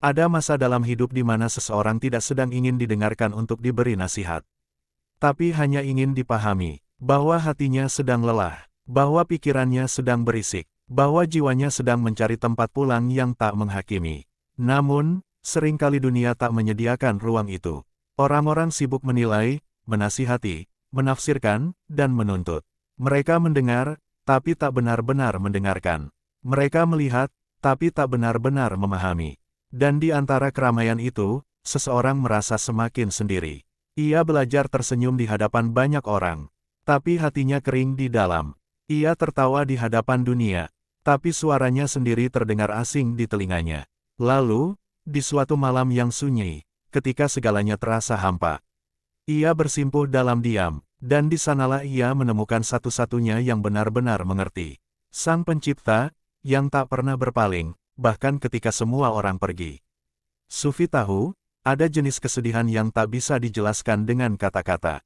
Ada masa dalam hidup di mana seseorang tidak sedang ingin didengarkan untuk diberi nasihat, tapi hanya ingin dipahami bahwa hatinya sedang lelah, bahwa pikirannya sedang berisik, bahwa jiwanya sedang mencari tempat pulang yang tak menghakimi. Namun, seringkali dunia tak menyediakan ruang itu. Orang-orang sibuk menilai, menasihati, menafsirkan, dan menuntut. Mereka mendengar, tapi tak benar-benar mendengarkan. Mereka melihat, tapi tak benar-benar memahami. Dan di antara keramaian itu, seseorang merasa semakin sendiri. Ia belajar tersenyum di hadapan banyak orang, tapi hatinya kering di dalam. Ia tertawa di hadapan dunia, tapi suaranya sendiri terdengar asing di telinganya. Lalu, di suatu malam yang sunyi, ketika segalanya terasa hampa, ia bersimpuh dalam diam, dan di sanalah ia menemukan satu-satunya yang benar-benar mengerti. Sang Pencipta, yang tak pernah berpaling, bahkan ketika semua orang pergi. Sufi tahu, ada jenis kesedihan yang tak bisa dijelaskan dengan kata-kata.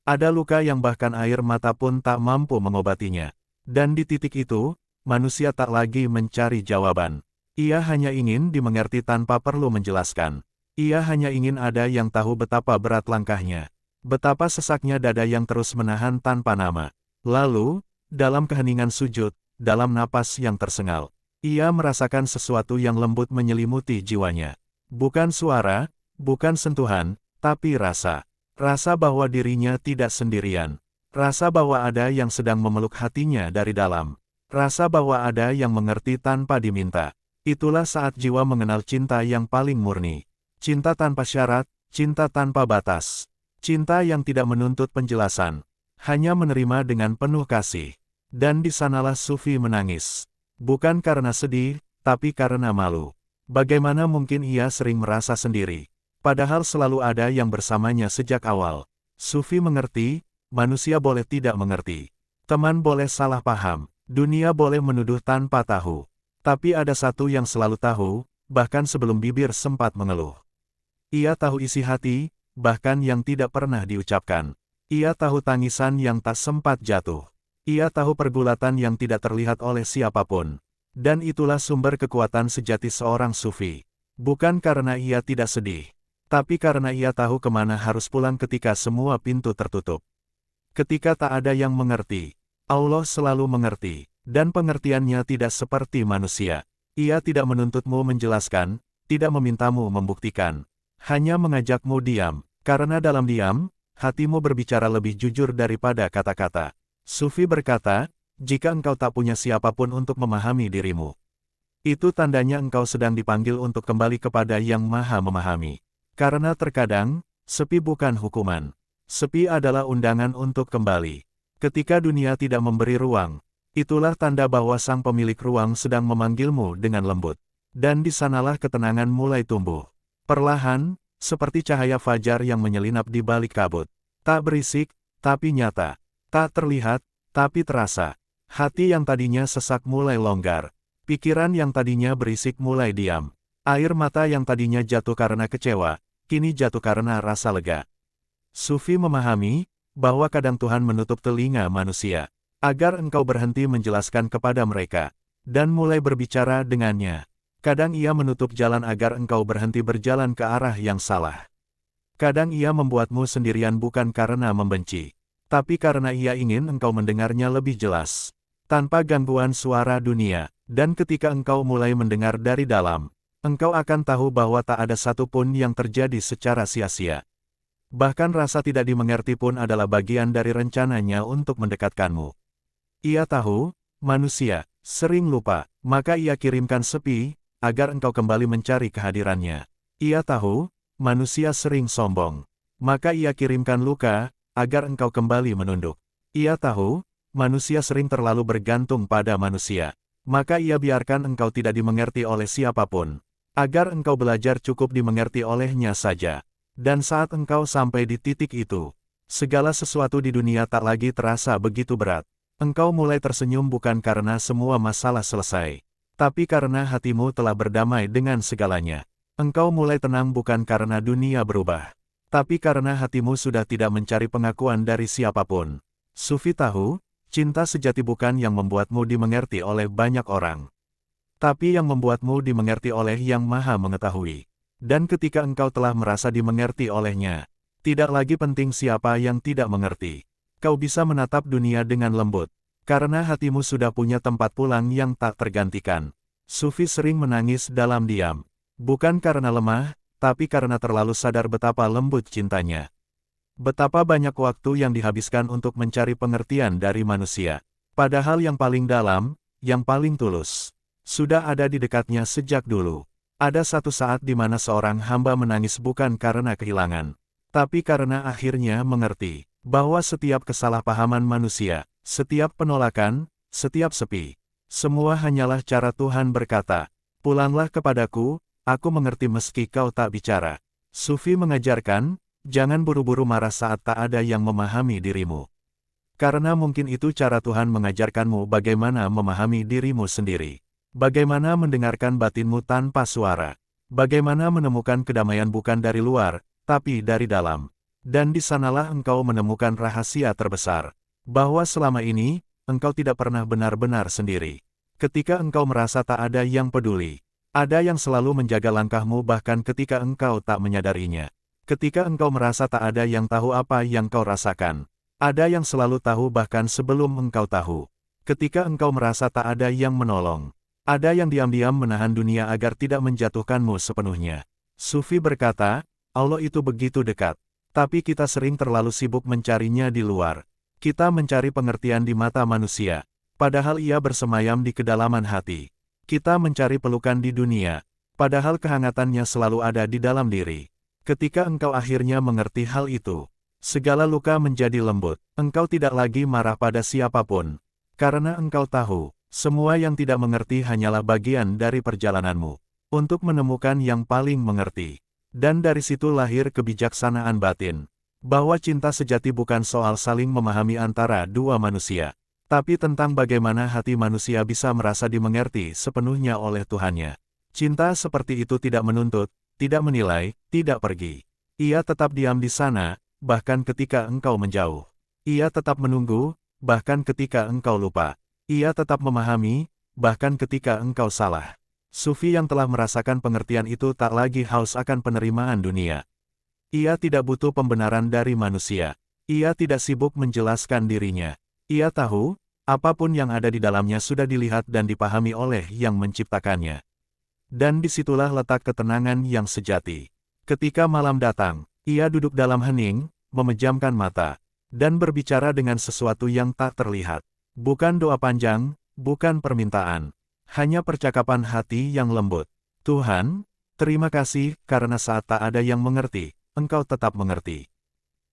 Ada luka yang bahkan air mata pun tak mampu mengobatinya. Dan di titik itu, manusia tak lagi mencari jawaban. Ia hanya ingin dimengerti tanpa perlu menjelaskan. Ia hanya ingin ada yang tahu betapa berat langkahnya. Betapa sesaknya dada yang terus menahan tanpa nama. Lalu, dalam keheningan sujud, dalam napas yang tersengal, ia merasakan sesuatu yang lembut menyelimuti jiwanya. Bukan suara, bukan sentuhan, tapi rasa. Rasa bahwa dirinya tidak sendirian. Rasa bahwa ada yang sedang memeluk hatinya dari dalam. Rasa bahwa ada yang mengerti tanpa diminta. Itulah saat jiwa mengenal cinta yang paling murni. Cinta tanpa syarat, cinta tanpa batas. Cinta yang tidak menuntut penjelasan. Hanya menerima dengan penuh kasih. Dan di sanalah Sufi menangis. Bukan karena sedih, tapi karena malu. Bagaimana mungkin ia sering merasa sendiri, padahal selalu ada yang bersamanya sejak awal. Sufi mengerti, manusia boleh tidak mengerti. Teman boleh salah paham, dunia boleh menuduh tanpa tahu. Tapi ada satu yang selalu tahu, bahkan sebelum bibir sempat mengeluh. Ia tahu isi hati, bahkan yang tidak pernah diucapkan. Ia tahu tangisan yang tak sempat jatuh. Ia tahu pergulatan yang tidak terlihat oleh siapapun. Dan itulah sumber kekuatan sejati seorang Sufi. Bukan karena ia tidak sedih, tapi karena ia tahu kemana harus pulang ketika semua pintu tertutup. Ketika tak ada yang mengerti, Allah selalu mengerti, dan pengertiannya tidak seperti manusia. Ia tidak menuntutmu menjelaskan, tidak memintamu membuktikan. Hanya mengajakmu diam, karena dalam diam, hatimu berbicara lebih jujur daripada kata-kata. Sufi berkata, jika engkau tak punya siapapun untuk memahami dirimu, itu tandanya engkau sedang dipanggil untuk kembali kepada Yang Maha Memahami. Karena terkadang, sepi bukan hukuman. Sepi adalah undangan untuk kembali. Ketika dunia tidak memberi ruang, itulah tanda bahwa sang pemilik ruang sedang memanggilmu dengan lembut. Dan di sanalah ketenangan mulai tumbuh. Perlahan, seperti cahaya fajar yang menyelinap di balik kabut. Tak berisik, tapi nyata. Tak terlihat, tapi terasa. Hati yang tadinya sesak mulai longgar. Pikiran yang tadinya berisik mulai diam. Air mata yang tadinya jatuh karena kecewa, kini jatuh karena rasa lega. Sufi memahami, bahwa kadang Tuhan menutup telinga manusia, agar engkau berhenti menjelaskan kepada mereka, dan mulai berbicara dengannya. Kadang ia menutup jalan agar engkau berhenti berjalan ke arah yang salah. Kadang ia membuatmu sendirian bukan karena membenci, tapi karena ia ingin engkau mendengarnya lebih jelas, tanpa gangguan suara dunia. Dan ketika engkau mulai mendengar dari dalam, engkau akan tahu bahwa tak ada satupun yang terjadi secara sia-sia. Bahkan rasa tidak dimengerti pun adalah bagian dari rencananya untuk mendekatkanmu. Ia tahu, manusia sering lupa, maka ia kirimkan sepi, agar engkau kembali mencari kehadirannya. Ia tahu, manusia sering sombong, maka ia kirimkan luka, agar engkau kembali menunduk. Ia tahu, manusia sering terlalu bergantung pada manusia, maka ia biarkan engkau tidak dimengerti oleh siapapun, agar engkau belajar cukup dimengerti olehnya saja. Dan saat engkau sampai di titik itu, segala sesuatu di dunia tak lagi terasa begitu berat. Engkau mulai tersenyum bukan karena semua masalah selesai, tapi karena hatimu telah berdamai dengan segalanya. Engkau mulai tenang bukan karena dunia berubah, tapi karena hatimu sudah tidak mencari pengakuan dari siapapun. Sufi tahu, cinta sejati bukan yang membuatmu dimengerti oleh banyak orang, tapi yang membuatmu dimengerti oleh Yang Maha Mengetahui. Dan ketika engkau telah merasa dimengerti olehnya, tidak lagi penting siapa yang tidak mengerti. Kau bisa menatap dunia dengan lembut, karena hatimu sudah punya tempat pulang yang tak tergantikan. Sufi sering menangis dalam diam, bukan karena lemah, tapi karena terlalu sadar betapa lembut cintanya. Betapa banyak waktu yang dihabiskan untuk mencari pengertian dari manusia. Padahal yang paling dalam, yang paling tulus, sudah ada di dekatnya sejak dulu. Ada satu saat di mana seorang hamba menangis bukan karena kehilangan, tapi karena akhirnya mengerti bahwa setiap kesalahpahaman manusia, setiap penolakan, setiap sepi, semua hanyalah cara Tuhan berkata, "Pulanglah kepadaku, aku mengerti meski kau tak bicara." Sufi mengajarkan, jangan buru-buru marah saat tak ada yang memahami dirimu. Karena mungkin itu cara Tuhan mengajarkanmu bagaimana memahami dirimu sendiri. Bagaimana mendengarkan batinmu tanpa suara. Bagaimana menemukan kedamaian bukan dari luar, tapi dari dalam. Dan di sanalah engkau menemukan rahasia terbesar. Bahwa selama ini, engkau tidak pernah benar-benar sendiri. Ketika engkau merasa tak ada yang peduli, ada yang selalu menjaga langkahmu bahkan ketika engkau tak menyadarinya. Ketika engkau merasa tak ada yang tahu apa yang kau rasakan, ada yang selalu tahu bahkan sebelum engkau tahu. Ketika engkau merasa tak ada yang menolong, ada yang diam-diam menahan dunia agar tidak menjatuhkanmu sepenuhnya. Sufi berkata, Allah itu begitu dekat, tapi kita sering terlalu sibuk mencarinya di luar. Kita mencari pengertian di mata manusia, padahal ia bersemayam di kedalaman hati. Kita mencari pelukan di dunia, padahal kehangatannya selalu ada di dalam diri. Ketika engkau akhirnya mengerti hal itu, segala luka menjadi lembut. Engkau tidak lagi marah pada siapapun, karena engkau tahu, semua yang tidak mengerti hanyalah bagian dari perjalananmu untuk menemukan yang paling mengerti. Dan dari situ lahir kebijaksanaan batin, bahwa cinta sejati bukan soal saling memahami antara dua manusia, tapi tentang bagaimana hati manusia bisa merasa dimengerti sepenuhnya oleh Tuhannya. Cinta seperti itu tidak menuntut, tidak menilai, tidak pergi. Ia tetap diam di sana, bahkan ketika engkau menjauh. Ia tetap menunggu, bahkan ketika engkau lupa. Ia tetap memahami, bahkan ketika engkau salah. Sufi yang telah merasakan pengertian itu tak lagi haus akan penerimaan dunia. Ia tidak butuh pembenaran dari manusia. Ia tidak sibuk menjelaskan dirinya. Ia tahu, apapun yang ada di dalamnya sudah dilihat dan dipahami oleh yang menciptakannya. Dan disitulah letak ketenangan yang sejati. Ketika malam datang, ia duduk dalam hening, memejamkan mata, dan berbicara dengan sesuatu yang tak terlihat. Bukan doa panjang, bukan permintaan. Hanya percakapan hati yang lembut. Tuhan, terima kasih karena saat tak ada yang mengerti, Engkau tetap mengerti.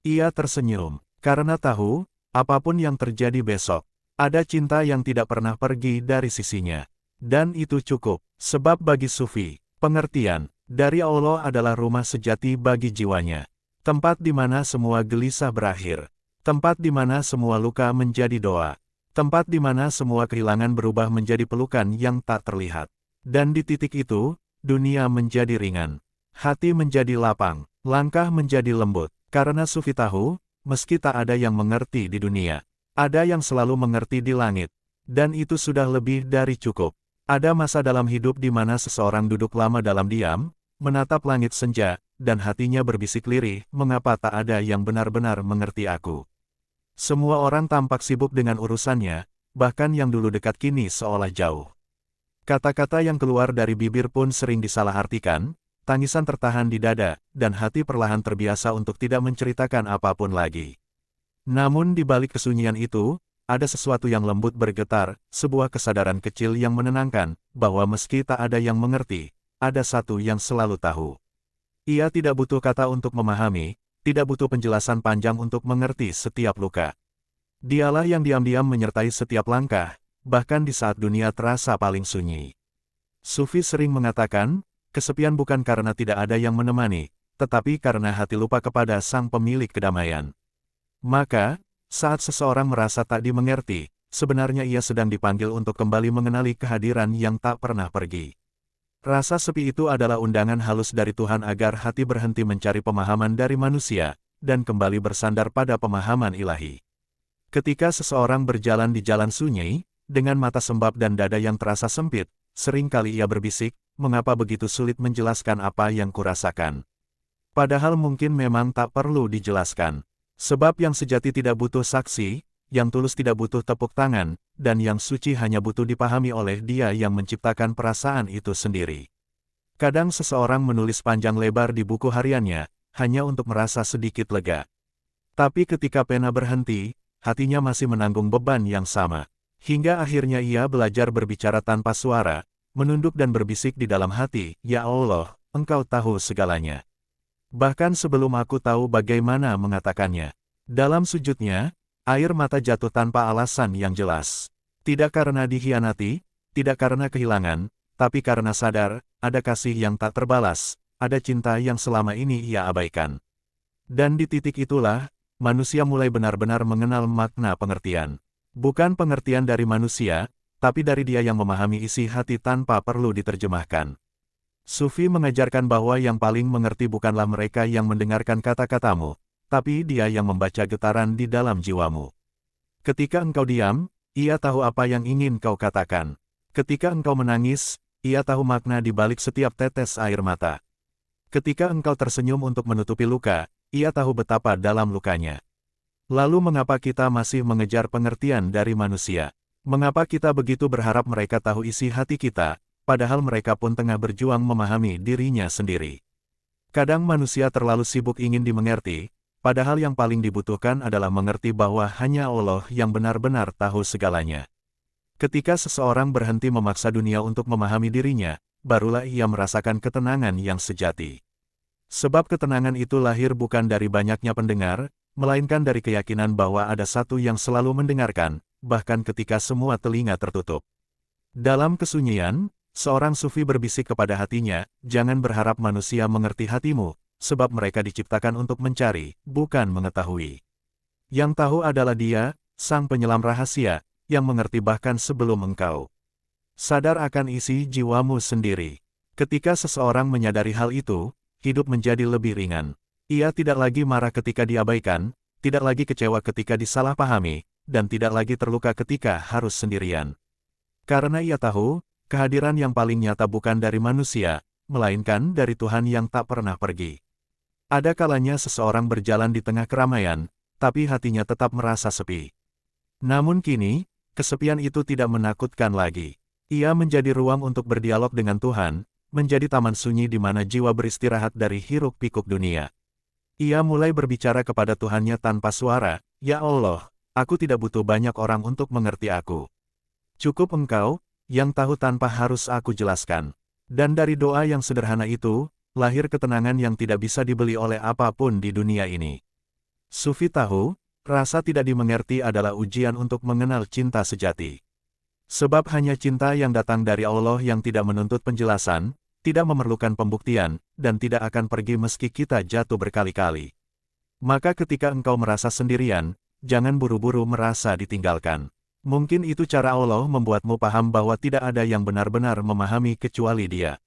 Ia tersenyum, karena tahu, apapun yang terjadi besok, ada cinta yang tidak pernah pergi dari sisinya. Dan itu cukup, sebab bagi Sufi, pengertian dari Allah adalah rumah sejati bagi jiwanya. Tempat di mana semua gelisah berakhir. Tempat di mana semua luka menjadi doa. Tempat di mana semua kehilangan berubah menjadi pelukan yang tak terlihat. Dan di titik itu, dunia menjadi ringan. Hati menjadi lapang, langkah menjadi lembut. Karena Sufi tahu, meski tak ada yang mengerti di dunia, ada yang selalu mengerti di langit. Dan itu sudah lebih dari cukup. Ada masa dalam hidup di mana seseorang duduk lama dalam diam, menatap langit senja, dan hatinya berbisik lirih, mengapa tak ada yang benar-benar mengerti aku. Semua orang tampak sibuk dengan urusannya, bahkan yang dulu dekat kini seolah jauh. Kata-kata yang keluar dari bibir pun sering disalahartikan, tangisan tertahan di dada, dan hati perlahan terbiasa untuk tidak menceritakan apapun lagi. Namun di balik kesunyian itu, ada sesuatu yang lembut bergetar, sebuah kesadaran kecil yang menenangkan, bahwa meski tak ada yang mengerti, ada satu yang selalu tahu. Ia tidak butuh kata untuk memahami, tidak butuh penjelasan panjang untuk mengerti setiap luka. Dialah yang diam-diam menyertai setiap langkah, bahkan di saat dunia terasa paling sunyi. Sufi sering mengatakan, kesepian bukan karena tidak ada yang menemani, tetapi karena hati lupa kepada sang pemilik kedamaian. Maka, saat seseorang merasa tak dimengerti, sebenarnya ia sedang dipanggil untuk kembali mengenali kehadiran yang tak pernah pergi. Rasa sepi itu adalah undangan halus dari Tuhan agar hati berhenti mencari pemahaman dari manusia, dan kembali bersandar pada pemahaman ilahi. Ketika seseorang berjalan di jalan sunyi, dengan mata sembab dan dada yang terasa sempit, seringkali ia berbisik, mengapa begitu sulit menjelaskan apa yang kurasakan. Padahal mungkin memang tak perlu dijelaskan. Sebab yang sejati tidak butuh saksi, yang tulus tidak butuh tepuk tangan, dan yang suci hanya butuh dipahami oleh Dia yang menciptakan perasaan itu sendiri. Kadang seseorang menulis panjang lebar di buku hariannya, hanya untuk merasa sedikit lega. Tapi ketika pena berhenti, hatinya masih menanggung beban yang sama. Hingga akhirnya ia belajar berbicara tanpa suara, menunduk dan berbisik di dalam hati, "Ya Allah, Engkau tahu segalanya." Bahkan sebelum aku tahu bagaimana mengatakannya. Dalam sujudnya, air mata jatuh tanpa alasan yang jelas. Tidak karena dikhianati, tidak karena kehilangan, tapi karena sadar, ada kasih yang tak terbalas, ada cinta yang selama ini ia abaikan. Dan di titik itulah, manusia mulai benar-benar mengenal makna pengertian. Bukan pengertian dari manusia, tapi dari Dia yang memahami isi hati tanpa perlu diterjemahkan. Sufi mengajarkan bahwa yang paling mengerti bukanlah mereka yang mendengarkan kata-katamu, tapi Dia yang membaca getaran di dalam jiwamu. Ketika engkau diam, Ia tahu apa yang ingin kau katakan. Ketika engkau menangis, Ia tahu makna di balik setiap tetes air mata. Ketika engkau tersenyum untuk menutupi luka, Ia tahu betapa dalam lukanya. Lalu mengapa kita masih mengejar pengertian dari manusia? Mengapa kita begitu berharap mereka tahu isi hati kita, padahal mereka pun tengah berjuang memahami dirinya sendiri? Kadang manusia terlalu sibuk ingin dimengerti, padahal yang paling dibutuhkan adalah mengerti bahwa hanya Allah yang benar-benar tahu segalanya. Ketika seseorang berhenti memaksa dunia untuk memahami dirinya, barulah ia merasakan ketenangan yang sejati. Sebab ketenangan itu lahir bukan dari banyaknya pendengar, melainkan dari keyakinan bahwa ada satu yang selalu mendengarkan, bahkan ketika semua telinga tertutup. Dalam kesunyian, seorang sufi berbisik kepada hatinya, "Jangan berharap manusia mengerti hatimu, sebab mereka diciptakan untuk mencari, bukan mengetahui. Yang tahu adalah Dia, Sang Penyelam Rahasia, yang mengerti bahkan sebelum engkau sadar akan isi jiwamu sendiri." Ketika seseorang menyadari hal itu, hidup menjadi lebih ringan. Ia tidak lagi marah ketika diabaikan, tidak lagi kecewa ketika disalahpahami, dan tidak lagi terluka ketika harus sendirian. Karena ia tahu, kehadiran yang paling nyata bukan dari manusia, melainkan dari Tuhan yang tak pernah pergi. Ada kalanya seseorang berjalan di tengah keramaian, tapi hatinya tetap merasa sepi. Namun kini, kesepian itu tidak menakutkan lagi. Ia menjadi ruang untuk berdialog dengan Tuhan, menjadi taman sunyi di mana jiwa beristirahat dari hiruk-pikuk dunia. Ia mulai berbicara kepada Tuhannya tanpa suara, "Ya Allah, aku tidak butuh banyak orang untuk mengerti aku. Cukup Engkau, yang tahu tanpa harus aku jelaskan." Dan dari doa yang sederhana itu, lahir ketenangan yang tidak bisa dibeli oleh apapun di dunia ini. Sufi tahu, rasa tidak dimengerti adalah ujian untuk mengenal cinta sejati. Sebab hanya cinta yang datang dari Allah yang tidak menuntut penjelasan, tidak memerlukan pembuktian, dan tidak akan pergi meski kita jatuh berkali-kali. Maka ketika engkau merasa sendirian, jangan buru-buru merasa ditinggalkan. Mungkin itu cara Allah membuatmu paham bahwa tidak ada yang benar-benar memahami kecuali Dia.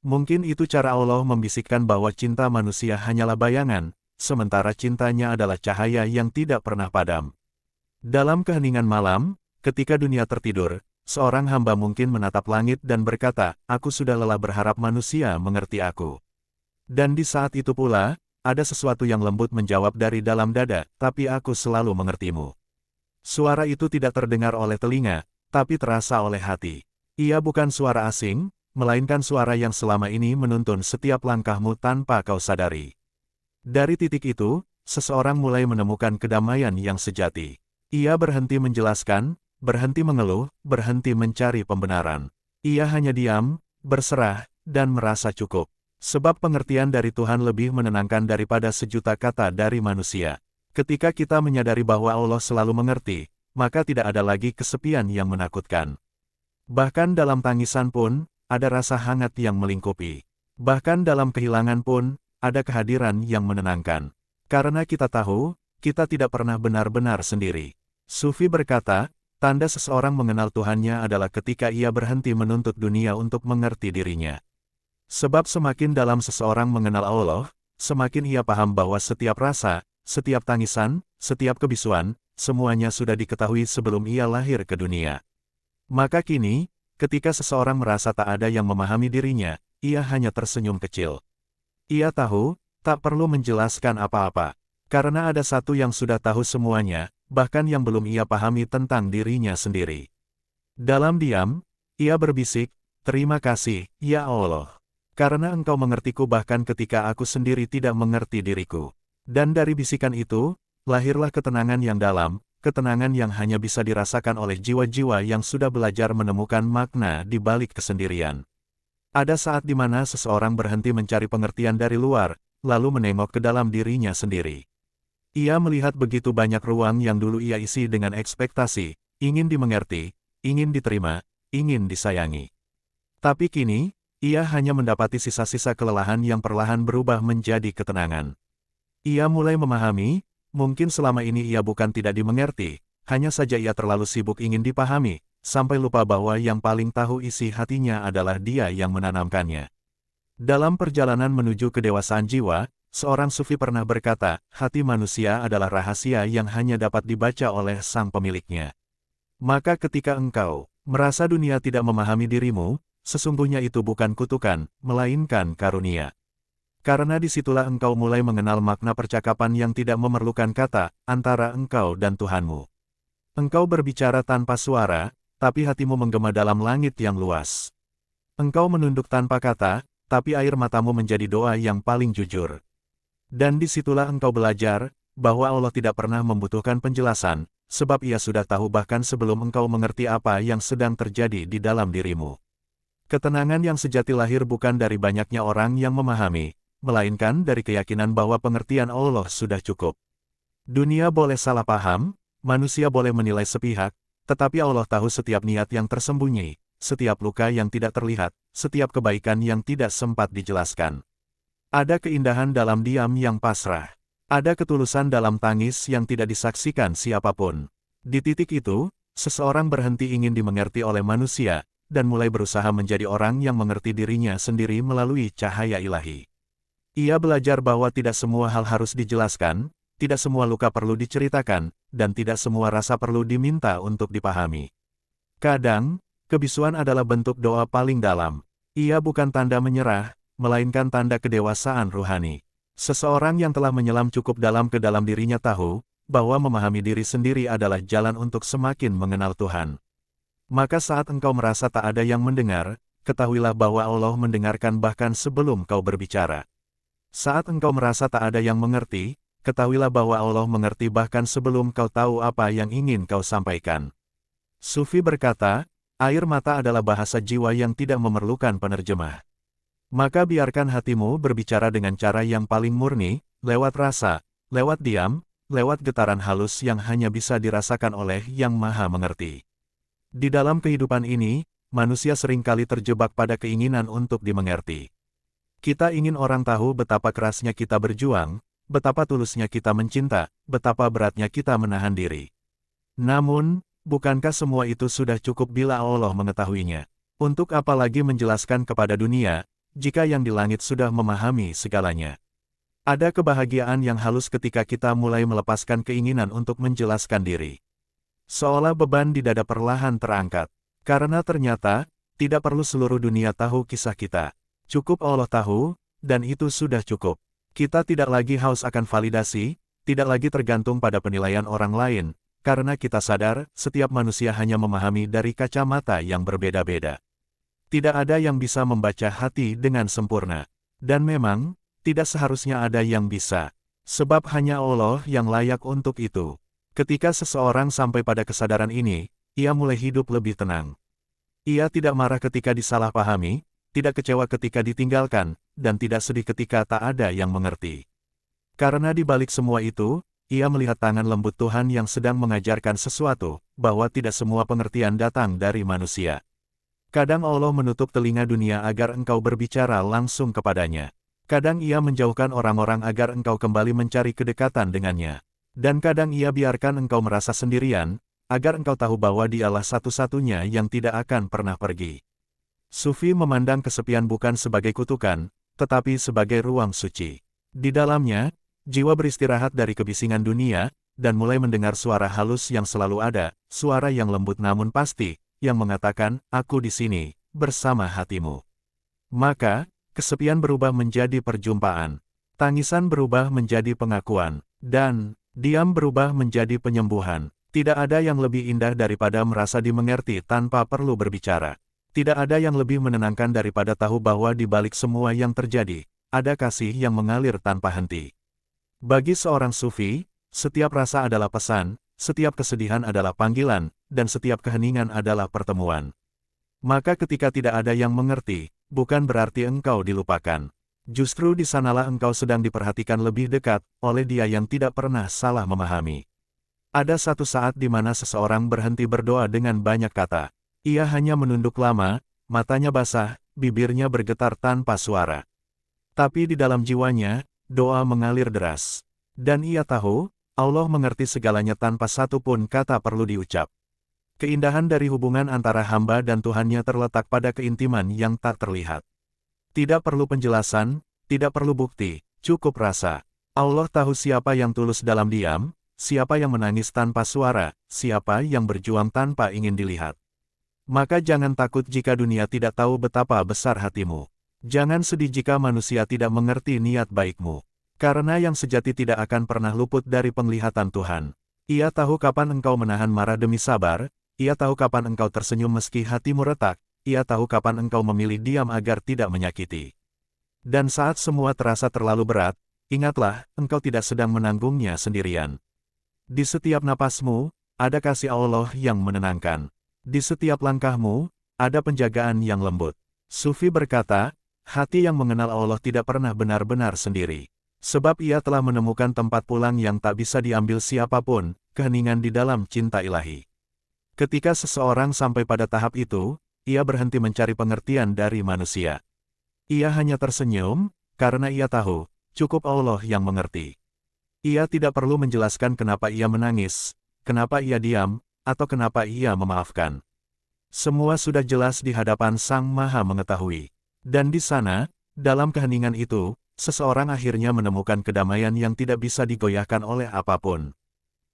Mungkin itu cara Allah membisikkan bahwa cinta manusia hanyalah bayangan, sementara cintanya adalah cahaya yang tidak pernah padam. Dalam keheningan malam, ketika dunia tertidur, seorang hamba mungkin menatap langit dan berkata, "Aku sudah lelah berharap manusia mengerti aku." Dan di saat itu pula, ada sesuatu yang lembut menjawab dari dalam dada, "Tapi aku selalu mengertimu." Suara itu tidak terdengar oleh telinga, tapi terasa oleh hati. Ia bukan suara asing, melainkan suara yang selama ini menuntun setiap langkahmu tanpa kau sadari. Dari titik itu, seseorang mulai menemukan kedamaian yang sejati. Ia berhenti menjelaskan, berhenti mengeluh, berhenti mencari pembenaran. Ia hanya diam, berserah, dan merasa cukup. Sebab pengertian dari Tuhan lebih menenangkan daripada sejuta kata dari manusia. Ketika kita menyadari bahwa Allah selalu mengerti, maka tidak ada lagi kesepian yang menakutkan. Bahkan dalam tangisan pun, ada rasa hangat yang melingkupi. Bahkan dalam kehilangan pun, ada kehadiran yang menenangkan. Karena kita tahu, kita tidak pernah benar-benar sendiri. Sufi berkata, tanda seseorang mengenal Tuhannya adalah ketika ia berhenti menuntut dunia untuk mengerti dirinya. Sebab semakin dalam seseorang mengenal Allah, semakin ia paham bahwa setiap rasa, setiap tangisan, setiap kebisuan, semuanya sudah diketahui sebelum ia lahir ke dunia. Maka kini, ketika seseorang merasa tak ada yang memahami dirinya, ia hanya tersenyum kecil. Ia tahu, tak perlu menjelaskan apa-apa. Karena ada satu yang sudah tahu semuanya, bahkan yang belum ia pahami tentang dirinya sendiri. Dalam diam, ia berbisik, "Terima kasih, ya Allah. Karena Engkau mengertiku bahkan ketika aku sendiri tidak mengerti diriku." Dan dari bisikan itu, lahirlah ketenangan yang dalam, ketenangan yang hanya bisa dirasakan oleh jiwa-jiwa yang sudah belajar menemukan makna di balik kesendirian. Ada saat di mana seseorang berhenti mencari pengertian dari luar, lalu menengok ke dalam dirinya sendiri. Ia melihat begitu banyak ruang yang dulu ia isi dengan ekspektasi, ingin dimengerti, ingin diterima, ingin disayangi. Tapi kini, ia hanya mendapati sisa-sisa kelelahan yang perlahan berubah menjadi ketenangan. Ia mulai memahami, mungkin selama ini ia bukan tidak dimengerti, hanya saja ia terlalu sibuk ingin dipahami, sampai lupa bahwa yang paling tahu isi hatinya adalah Dia yang menanamkannya. Dalam perjalanan menuju kedewasaan jiwa, seorang sufi pernah berkata, hati manusia adalah rahasia yang hanya dapat dibaca oleh sang pemiliknya. Maka ketika engkau merasa dunia tidak memahami dirimu, sesungguhnya itu bukan kutukan, melainkan karunia. Karena disitulah engkau mulai mengenal makna percakapan yang tidak memerlukan kata, antara engkau dan Tuhanmu. Engkau berbicara tanpa suara, tapi hatimu menggema dalam langit yang luas. Engkau menunduk tanpa kata, tapi air matamu menjadi doa yang paling jujur. Dan disitulah engkau belajar, bahwa Allah tidak pernah membutuhkan penjelasan, sebab Ia sudah tahu bahkan sebelum engkau mengerti apa yang sedang terjadi di dalam dirimu. Ketenangan yang sejati lahir bukan dari banyaknya orang yang memahami, melainkan dari keyakinan bahwa pengertian Allah sudah cukup. Dunia boleh salah paham, manusia boleh menilai sepihak, tetapi Allah tahu setiap niat yang tersembunyi, setiap luka yang tidak terlihat, setiap kebaikan yang tidak sempat dijelaskan. Ada keindahan dalam diam yang pasrah. Ada ketulusan dalam tangis yang tidak disaksikan siapapun. Di titik itu, seseorang berhenti ingin dimengerti oleh manusia, dan mulai berusaha menjadi orang yang mengerti dirinya sendiri melalui cahaya ilahi. Ia belajar bahwa tidak semua hal harus dijelaskan, tidak semua luka perlu diceritakan, dan tidak semua rasa perlu diminta untuk dipahami. Kadang, kebisuan adalah bentuk doa paling dalam. Ia bukan tanda menyerah, melainkan tanda kedewasaan rohani. Seseorang yang telah menyelam cukup dalam ke dalam dirinya tahu, bahwa memahami diri sendiri adalah jalan untuk semakin mengenal Tuhan. Maka saat engkau merasa tak ada yang mendengar, ketahuilah bahwa Allah mendengarkan bahkan sebelum kau berbicara. Saat engkau merasa tak ada yang mengerti, ketahuilah bahwa Allah mengerti bahkan sebelum kau tahu apa yang ingin kau sampaikan. Sufi berkata, air mata adalah bahasa jiwa yang tidak memerlukan penerjemah. Maka biarkan hatimu berbicara dengan cara yang paling murni, lewat rasa, lewat diam, lewat getaran halus yang hanya bisa dirasakan oleh Yang Maha Mengerti. Di dalam kehidupan ini, manusia seringkali terjebak pada keinginan untuk dimengerti. Kita ingin orang tahu betapa kerasnya kita berjuang, betapa tulusnya kita mencinta, betapa beratnya kita menahan diri. Namun, bukankah semua itu sudah cukup bila Allah mengetahuinya? Untuk apa lagi menjelaskan kepada dunia, jika yang di langit sudah memahami segalanya? Ada kebahagiaan yang halus ketika kita mulai melepaskan keinginan untuk menjelaskan diri. Seolah beban di dada perlahan terangkat. Karena ternyata, tidak perlu seluruh dunia tahu kisah kita. Cukup Allah tahu, dan itu sudah cukup. Kita tidak lagi haus akan validasi, tidak lagi tergantung pada penilaian orang lain, karena kita sadar, setiap manusia hanya memahami dari kacamata yang berbeda-beda. Tidak ada yang bisa membaca hati dengan sempurna. Dan memang, tidak seharusnya ada yang bisa. Sebab hanya Allah yang layak untuk itu. Ketika seseorang sampai pada kesadaran ini, ia mulai hidup lebih tenang. Ia tidak marah ketika disalahpahami, tidak kecewa ketika ditinggalkan, dan tidak sedih ketika tak ada yang mengerti. Karena di balik semua itu, ia melihat tangan lembut Tuhan yang sedang mengajarkan sesuatu, bahwa tidak semua pengertian datang dari manusia. Kadang Allah menutup telinga dunia agar engkau berbicara langsung kepadanya. Kadang Ia menjauhkan orang-orang agar engkau kembali mencari kedekatan dengannya. Dan kadang Ia biarkan engkau merasa sendirian, agar engkau tahu bahwa Dialah satu-satunya yang tidak akan pernah pergi. Sufi memandang kesepian bukan sebagai kutukan, tetapi sebagai ruang suci. Di dalamnya, jiwa beristirahat dari kebisingan dunia, dan mulai mendengar suara halus yang selalu ada, suara yang lembut namun pasti, yang mengatakan, "Aku di sini, bersama hatimu." Maka, kesepian berubah menjadi perjumpaan. Tangisan berubah menjadi pengakuan. Dan, diam berubah menjadi penyembuhan. Tidak ada yang lebih indah daripada merasa dimengerti tanpa perlu berbicara. Tidak ada yang lebih menenangkan daripada tahu bahwa di balik semua yang terjadi, ada kasih yang mengalir tanpa henti. Bagi seorang sufi, setiap rasa adalah pesan, setiap kesedihan adalah panggilan, dan setiap keheningan adalah pertemuan. Maka ketika tidak ada yang mengerti, bukan berarti engkau dilupakan. Justru di sanalah engkau sedang diperhatikan lebih dekat oleh Dia yang tidak pernah salah memahami. Ada satu saat di mana seseorang berhenti berdoa dengan banyak kata. Ia hanya menunduk lama, matanya basah, bibirnya bergetar tanpa suara. Tapi di dalam jiwanya, doa mengalir deras. Dan ia tahu, Allah mengerti segalanya tanpa satu pun kata perlu diucap. Keindahan dari hubungan antara hamba dan Tuhannya terletak pada keintiman yang tak terlihat. Tidak perlu penjelasan, tidak perlu bukti, cukup rasa. Allah tahu siapa yang tulus dalam diam, siapa yang menangis tanpa suara, siapa yang berjuang tanpa ingin dilihat. Maka jangan takut jika dunia tidak tahu betapa besar hatimu. Jangan sedih jika manusia tidak mengerti niat baikmu. Karena yang sejati tidak akan pernah luput dari penglihatan Tuhan. Ia tahu kapan engkau menahan marah demi sabar, Ia tahu kapan engkau tersenyum meski hatimu retak, Ia tahu kapan engkau memilih diam agar tidak menyakiti. Dan saat semua terasa terlalu berat, ingatlah, engkau tidak sedang menanggungnya sendirian. Di setiap napasmu, ada kasih Allah yang menenangkan. Di setiap langkahmu, ada penjagaan yang lembut. Sufi berkata, hati yang mengenal Allah tidak pernah benar-benar sendiri. Sebab ia telah menemukan tempat pulang yang tak bisa diambil siapapun, keheningan di dalam cinta ilahi. Ketika seseorang sampai pada tahap itu, ia berhenti mencari pengertian dari manusia. Ia hanya tersenyum, karena ia tahu, cukup Allah yang mengerti. Ia tidak perlu menjelaskan kenapa ia menangis, kenapa ia diam, atau kenapa ia memaafkan. Semua sudah jelas di hadapan Sang Maha Mengetahui. Dan di sana, dalam keheningan itu, seseorang akhirnya menemukan kedamaian yang tidak bisa digoyahkan oleh apapun.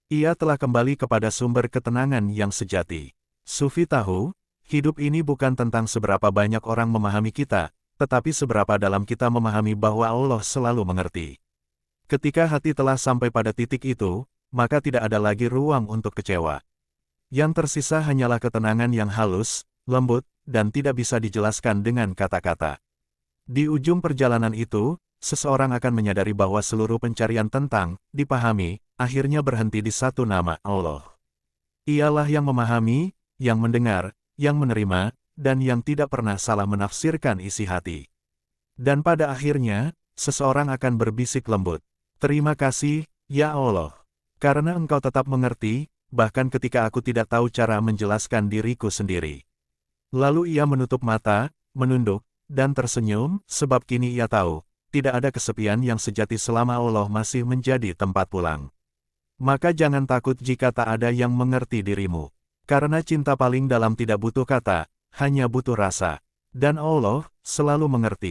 Ia telah kembali kepada sumber ketenangan yang sejati. Sufi tahu, hidup ini bukan tentang seberapa banyak orang memahami kita, tetapi seberapa dalam kita memahami bahwa Allah selalu mengerti. Ketika hati telah sampai pada titik itu, maka tidak ada lagi ruang untuk kecewa. Yang tersisa hanyalah ketenangan yang halus, lembut, dan tidak bisa dijelaskan dengan kata-kata. Di ujung perjalanan itu, seseorang akan menyadari bahwa seluruh pencarian tentang, dipahami, akhirnya berhenti di satu nama, Allah. Ialah yang memahami, yang mendengar, yang menerima, dan yang tidak pernah salah menafsirkan isi hati. Dan pada akhirnya, seseorang akan berbisik lembut, "Terima kasih, ya Allah, karena Engkau tetap mengerti, bahkan ketika aku tidak tahu cara menjelaskan diriku sendiri." Lalu ia menutup mata, menunduk, dan tersenyum, sebab kini ia tahu, tidak ada kesepian yang sejati selama Allah masih menjadi tempat pulang. Maka jangan takut jika tak ada yang mengerti dirimu. Karena cinta paling dalam tidak butuh kata, hanya butuh rasa. Dan Allah selalu mengerti.